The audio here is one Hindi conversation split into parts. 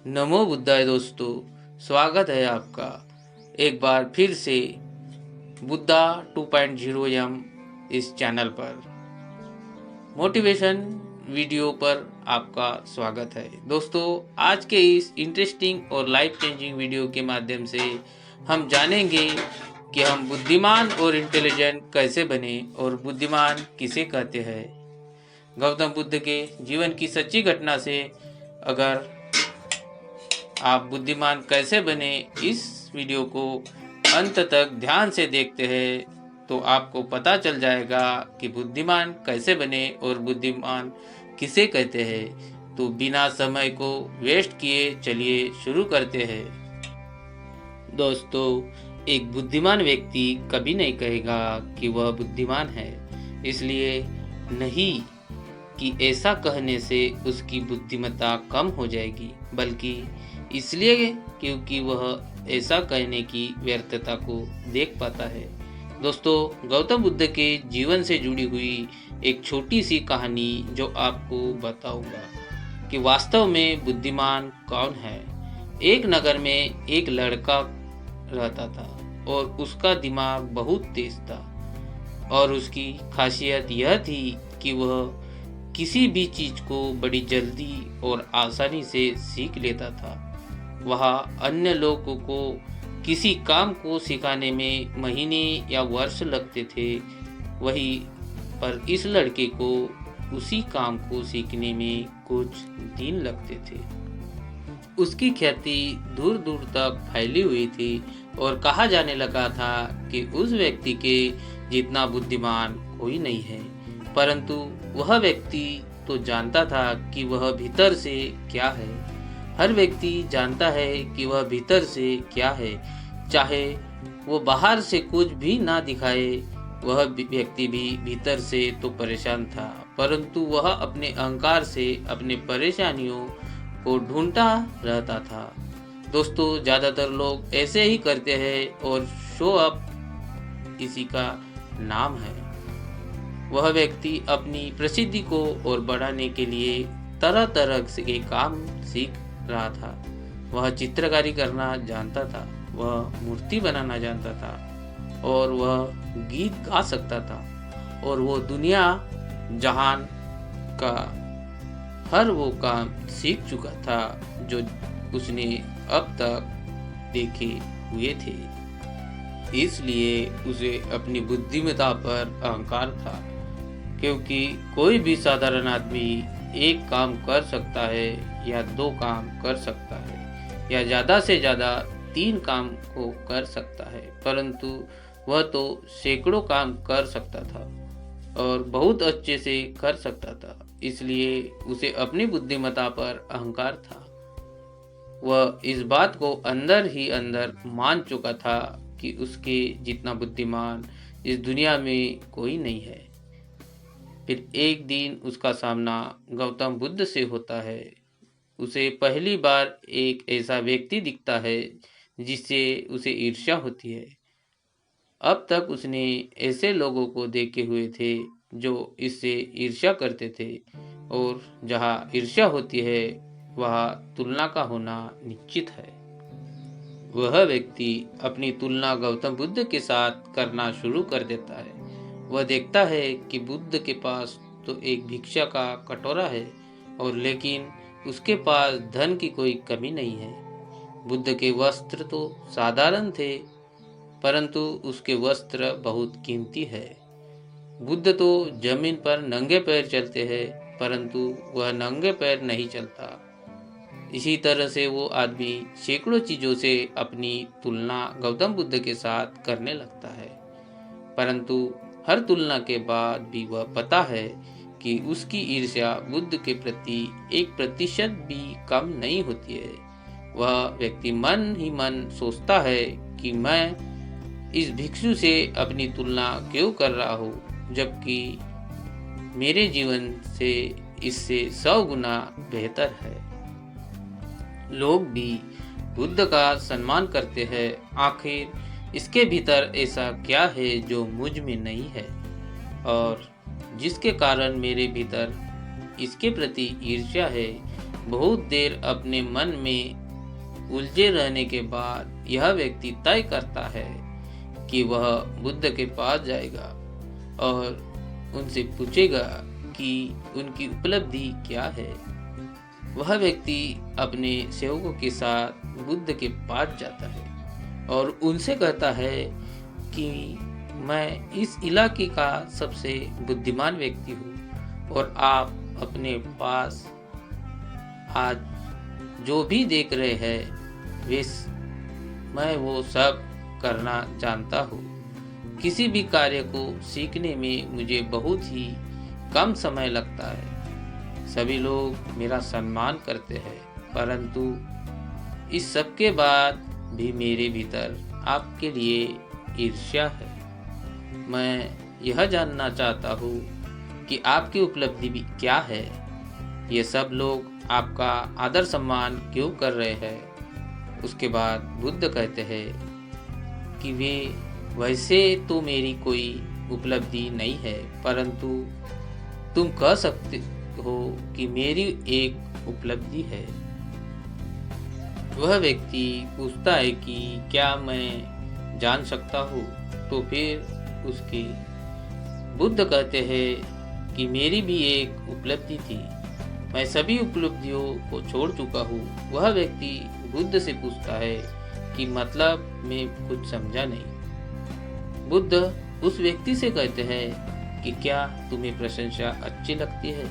नमो बुद्धाय दोस्तों, स्वागत है आपका एक बार फिर से बुद्धा 2.0 इस चैनल पर मोटिवेशन वीडियो पर आपका स्वागत है। दोस्तों, आज के इस इंटरेस्टिंग और लाइफ चेंजिंग वीडियो के माध्यम से हम जानेंगे कि हम बुद्धिमान और इंटेलिजेंट कैसे बने और बुद्धिमान किसे कहते हैं। गौतम बुद्ध के जीवन की सच्ची घटना से अगर आप बुद्धिमान कैसे बने इस वीडियो को अंत तक ध्यान से देखते हैं तो आपको पता चल जाएगा कि बुद्धिमान कैसे बने और बुद्धिमान किसे कहते हैं। तो बिना समय को वेस्ट किए चलिए शुरू करते हैं। दोस्तों, एक बुद्धिमान व्यक्ति कभी नहीं कहेगा कि वह बुद्धिमान है, इसलिए नहीं कि ऐसा कहने से उसकी बुद्धिमत्ता कम हो जाएगी, बल्कि इसलिए क्योंकि वह ऐसा कहने की व्यर्थता को देख पाता है। दोस्तों, गौतम बुद्ध के जीवन से जुड़ी हुई एक छोटी सी कहानी जो आपको बताऊंगा कि वास्तव में बुद्धिमान कौन है। एक नगर में एक लड़का रहता था और उसका दिमाग बहुत तेज था और उसकी खासियत यह थी कि वह किसी भी चीज को बड़ी जल्दी और आसानी से सीख लेता था। वह अन्य लोगों को किसी काम को सिखाने में महीने या वर्ष लगते थे, वही पर इस लड़के को उसी काम को सीखने में कुछ दिन लगते थे। उसकी ख्याति दूर दूर तक फैली हुई थी और कहा जाने लगा था कि उस व्यक्ति के जितना बुद्धिमान कोई नहीं है। परंतु वह व्यक्ति तो जानता था कि वह भीतर से क्या है। हर व्यक्ति जानता है कि वह भीतर से क्या है, चाहे वो बाहर से कुछ भी ना दिखाए। वह व्यक्ति भी भीतर से तो परेशान था, परंतु वह अपने अहंकार से अपने परेशानियों को ढूंढता रहता था। दोस्तों, ज्यादातर लोग ऐसे ही करते हैं और शो अप इसी का नाम है। वह व्यक्ति अपनी प्रसिद्धि को और बढ़ाने के लिए तरह तरह के काम सीख रहा था। वह चित्रकारी करना जानता था, वह मूर्ति बनाना जानता था और वह गीत गा सकता था और वो दुनिया जहान का हर वो काम सीख चुका था जो उसने अब तक देखे हुए थे। इसलिए उसे अपनी बुद्धिमत्ता पर अहंकार था, क्योंकि कोई भी साधारण आदमी एक काम कर सकता है या 2 काम कर सकता है या ज़्यादा से ज़्यादा 3 काम को कर सकता है, परंतु वह तो सैकड़ों काम कर सकता था और बहुत अच्छे से कर सकता था। इसलिए उसे अपनी बुद्धिमत्ता पर अहंकार था। वह इस बात को अंदर ही अंदर मान चुका था कि उसके जितना बुद्धिमान इस दुनिया में कोई नहीं है। फिर एक दिन उसका सामना गौतम बुद्ध से होता है। उसे पहली बार एक ऐसा व्यक्ति दिखता है जिससे उसे ईर्ष्या होती है। अब तक उसने ऐसे लोगों को देखे हुए थे जो इससे ईर्ष्या करते थे, और जहाँ ईर्ष्या होती है वहाँ तुलना का होना निश्चित है। वह व्यक्ति अपनी तुलना गौतम बुद्ध के साथ करना शुरू कर देता है। वह देखता है कि बुद्ध के पास तो एक भिक्षा का कटोरा है और लेकिन उसके पास धन की कोई कमी नहीं है। बुद्ध के वस्त्र तो साधारण थे, परंतु उसके वस्त्र बहुत कीमती है। बुद्ध तो जमीन पर नंगे पैर चलते हैं, परंतु वह नंगे पैर नहीं चलता। इसी तरह से वो आदमी सैकड़ों चीजों से अपनी तुलना गौतम बुद्ध के साथ करने लगता है, परंतु हर तुलना के बाद भी वह पता है कि उसकी ईर्ष्या बुद्ध के प्रति 1% भी कम नहीं होती है। वह व्यक्ति मन ही मन सोचता है कि मैं इस भिक्षु से अपनी तुलना क्यों कर रहा हूँ, जबकि मेरे जीवन से इससे 100 गुना बेहतर है। लोग भी बुद्ध का सम्मान करते हैं। आखिर इसके भीतर ऐसा क्या है जो मुझ में नहीं है और जिसके कारण मेरे भीतर इसके प्रति ईर्ष्या है। बहुत देर अपने मन में उलझे रहने के बाद यह व्यक्ति तय करता है कि वह बुद्ध के पास जाएगा और उनसे पूछेगा कि उनकी उपलब्धि क्या है। वह व्यक्ति अपने सेवकों के साथ बुद्ध के पास जाता है और उनसे कहता है कि मैं इस इलाके का सबसे बुद्धिमान व्यक्ति हूँ और आप अपने पास आज जो भी देख रहे हैं मैं वो सब करना जानता हूँ। किसी भी कार्य को सीखने में मुझे बहुत ही कम समय लगता है। सभी लोग मेरा सम्मान करते हैं, परंतु इस सब के बाद भी मेरे भीतर आपके लिए ईर्ष्या है। मैं यह जानना चाहता हूँ कि आपकी उपलब्धि भी क्या है। ये सब लोग आपका आदर सम्मान क्यों कर रहे हैं। उसके बाद बुद्ध कहते हैं कि वैसे तो मेरी कोई उपलब्धि नहीं है, परंतु तुम कह सकते हो कि मेरी एक उपलब्धि है। वह व्यक्ति पूछता है कि क्या मैं जान सकता हूँ। तो फिर उसके बुद्ध कहते हैं कि मेरी भी एक उपलब्धि थी, मैं सभी उपलब्धियों को छोड़ चुका हूँ। वह व्यक्ति बुद्ध से पूछता है कि मतलब मैं कुछ समझा नहीं। बुद्ध उस व्यक्ति से कहते हैं कि क्या तुम्हें प्रशंसा अच्छी लगती है।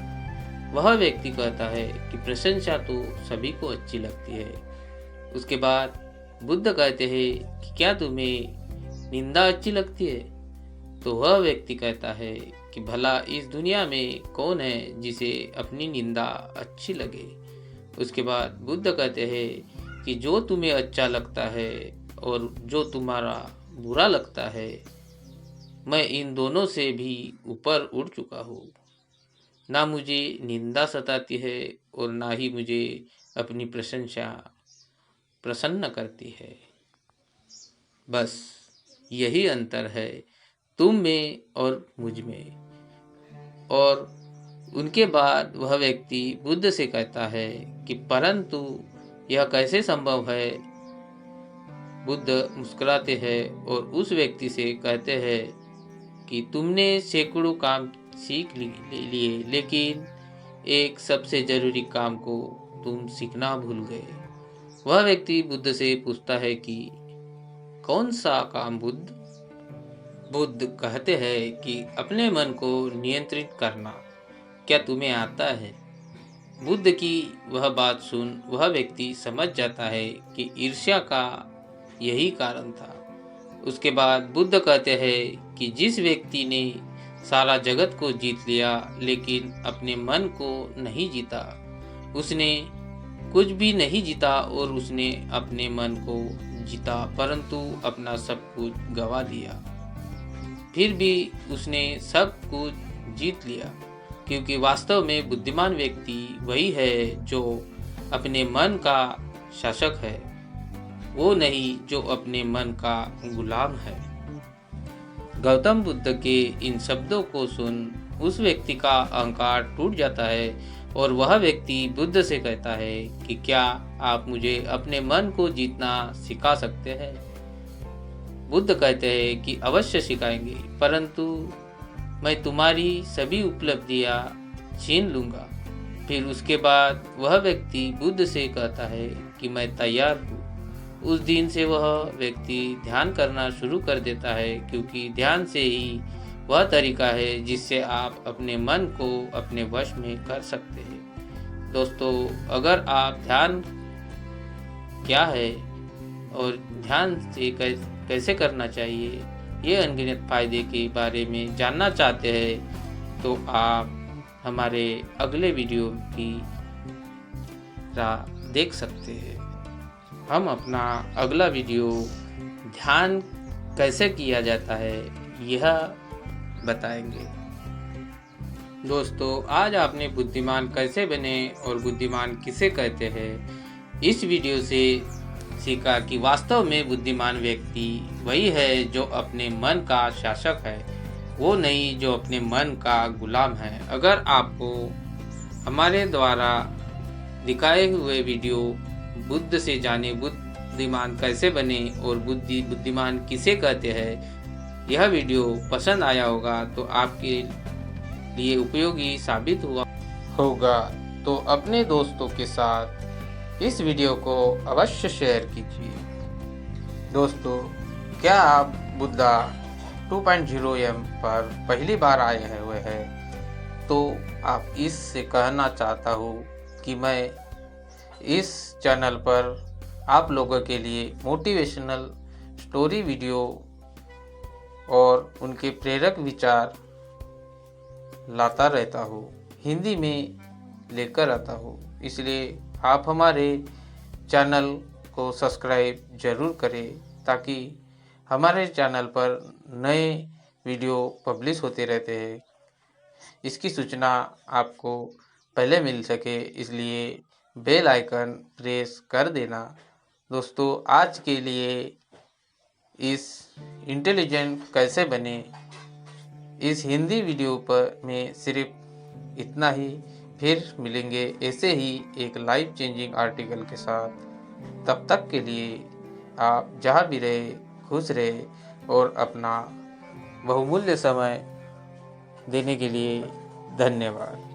वह व्यक्ति कहता है कि प्रशंसा तो सभी को अच्छी लगती है। उसके बाद बुद्ध कहते हैं कि क्या तुम्हें निंदा अच्छी लगती है। तो वह व्यक्ति कहता है कि भला इस दुनिया में कौन है जिसे अपनी निंदा अच्छी लगे। उसके बाद बुद्ध कहते हैं कि जो तुम्हें अच्छा लगता है और जो तुम्हारा बुरा लगता है, मैं इन दोनों से भी ऊपर उड़ चुका हूँ। ना मुझे निंदा सताती है और ना ही मुझे अपनी प्रशंसा प्रसन्न करती है। बस यही अंतर है तुम में और मुझ में। और उनके बाद वह व्यक्ति बुद्ध से कहता है कि परंतु यह कैसे संभव है। बुद्ध मुस्कुराते हैं और उस व्यक्ति से कहते हैं कि तुमने सैकड़ों काम सीख लिए, लेकिन एक सबसे जरूरी काम को तुम सीखना भूल गए। वह व्यक्ति बुद्ध से पूछता है कि कौन सा काम बुद्ध। बुद्ध कहते हैं कि अपने मन को नियंत्रित करना क्या तुम्हें आता है। बुद्ध की वह बात सुन वह व्यक्ति समझ जाता है कि ईर्ष्या का यही कारण था। उसके बाद बुद्ध कहते हैं कि जिस व्यक्ति ने सारा जगत को जीत लिया लेकिन अपने मन को नहीं जीता, उसने कुछ भी नहीं जीता और उसने अपने मन को जीता परंतु अपना सब कुछ गवा दिया। फिर भी उसने सब कुछ जीत लिया, क्योंकि वास्तव में बुद्धिमान व्यक्ति वही है जो अपने मन का शासक है, वो नहीं जो अपने मन का गुलाम है। गौतम बुद्ध के इन शब्दों को सुन उस व्यक्ति का अहंकार टूट जाता है और वह व्यक्ति बुद्ध से कहता है कि क्या आप मुझे अपने मन को जीतना सिखा सकते हैं। बुद्ध कहते हैं कि अवश्य सिखाएंगे, परंतु मैं तुम्हारी सभी उपलब्धियां छीन लूंगा। फिर उसके बाद वह व्यक्ति बुद्ध से कहता है कि मैं तैयार हूँ। उस दिन से वह व्यक्ति ध्यान करना शुरू कर देता है, क्योंकि ध्यान से ही वह तरीका है जिससे आप अपने मन को अपने वश में कर सकते हैं। दोस्तों, अगर आप ध्यान क्या है और ध्यान से कैसे करना चाहिए, ये अनगिनत फायदे के बारे में जानना चाहते हैं तो आप हमारे अगले वीडियो की राह देख सकते हैं। हम अपना अगला वीडियो ध्यान कैसे किया जाता है यह बताएंगे। दोस्तों, आज आपने बुद्धिमान कैसे बने और बुद्धिमान किसे कहते हैं इस वीडियो से सीखा कि वास्तव में बुद्धिमान व्यक्ति वही है जो अपने मन का शासक है, वो नहीं जो अपने मन का गुलाम है। अगर आपको हमारे द्वारा दिखाए हुए वीडियो बुद्ध से जाने बुद्धिमान कैसे बने और बुद्धिमान किसे कहते हैं, यह वीडियो पसंद आया होगा तो आपके लिए उपयोगी साबित हुआ होगा, तो अपने दोस्तों के साथ इस वीडियो को अवश्य शेयर कीजिए। दोस्तों, क्या आप बुद्धा 2.0M पर पहली बार आए हुए हैं तो आप इससे कहना चाहता हूँ कि मैं इस चैनल पर आप लोगों के लिए मोटिवेशनल स्टोरी वीडियो और उनके प्रेरक विचार लाता रहता हूँ, हिंदी में लेकर आता हूँ। इसलिए आप हमारे चैनल को सब्सक्राइब ज़रूर करें ताकि हमारे चैनल पर नए वीडियो पब्लिश होते रहते हैं, इसकी सूचना आपको पहले मिल सके, इसलिए बेल आइकन प्रेस कर देना। दोस्तों, आज के लिए इस इंटेलिजेंट कैसे बने इस हिंदी वीडियो पर में सिर्फ इतना ही। फिर मिलेंगे ऐसे ही एक लाइफ चेंजिंग आर्टिकल के साथ। तब तक के लिए आप जहाँ भी रहे खुश रहे और अपना बहुमूल्य समय देने के लिए धन्यवाद।